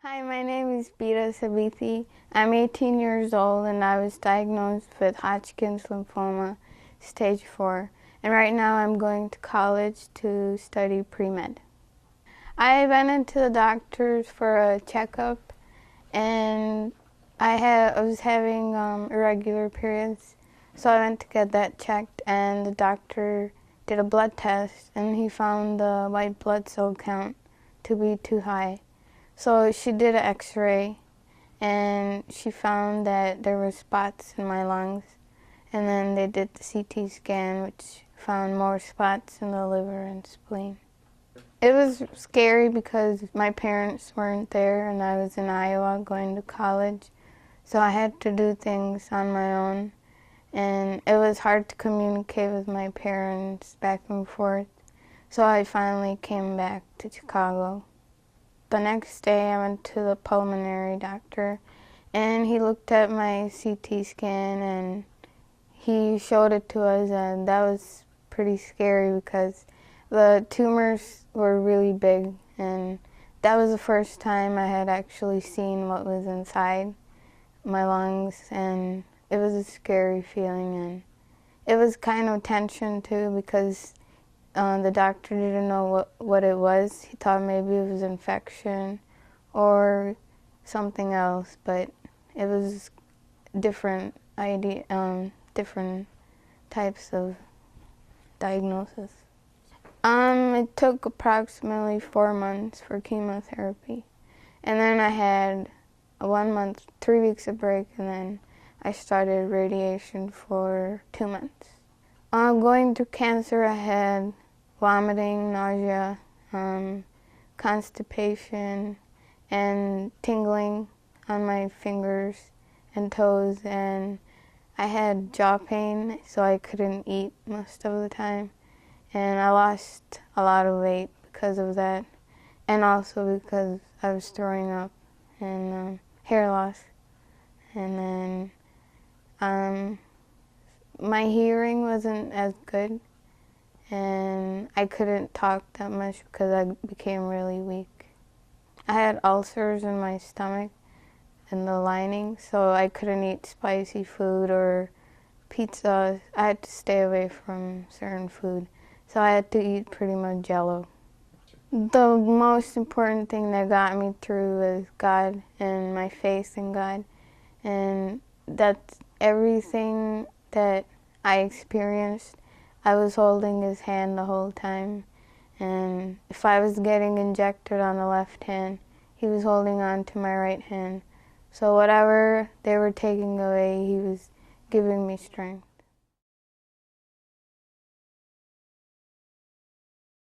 Hi, my name is beetas. I'm 18 years old and I was diagnosed with Hodgkin's lymphoma, stage 4. And right now I'm going to college to study pre-med. I went into the doctors for a checkup and I was having irregular periods. So I went to get that checked and the doctor did a blood test and he found the white blood cell count to be too high. So she did an x-ray and she found that there were spots in my lungs. And then they did the CT scan, which found more spots in the liver and spleen. It was scary because my parents weren't there and I was in Iowa going to college. So I had to do things on my own. And it was hard to communicate with my parents back and forth. So I finally came back to Chicago. The next day I went to the pulmonary doctor and he looked at my CT scan and he showed it to us, and that was pretty scary because the tumors were really big, and that was the first time I had actually seen what was inside my lungs, and it was a scary feeling, and it was kind of tension too because the doctor didn't know what it was. He thought maybe it was infection or something else, but it was different different types of diagnosis. It took approximately 4 months for chemotherapy, and then I had a 1 month, 3 weeks of break, and then I started radiation for 2 months. Going through cancer, I had vomiting, nausea, constipation, and tingling on my fingers and toes, and I had jaw pain, so I couldn't eat most of the time, and I lost a lot of weight because of that, and also because I was throwing up and hair loss. And then my hearing wasn't as good, and I couldn't talk that much because I became really weak. I had ulcers in my stomach and the lining, so I couldn't eat spicy food or pizza. I had to stay away from certain food, so I had to eat pretty much Jello. The most important thing that got me through was God and my faith in God, and that's everything that I experienced. I was holding His hand the whole time, and if I was getting injected on the left hand, He was holding on to my right hand. So whatever they were taking away, He was giving me strength.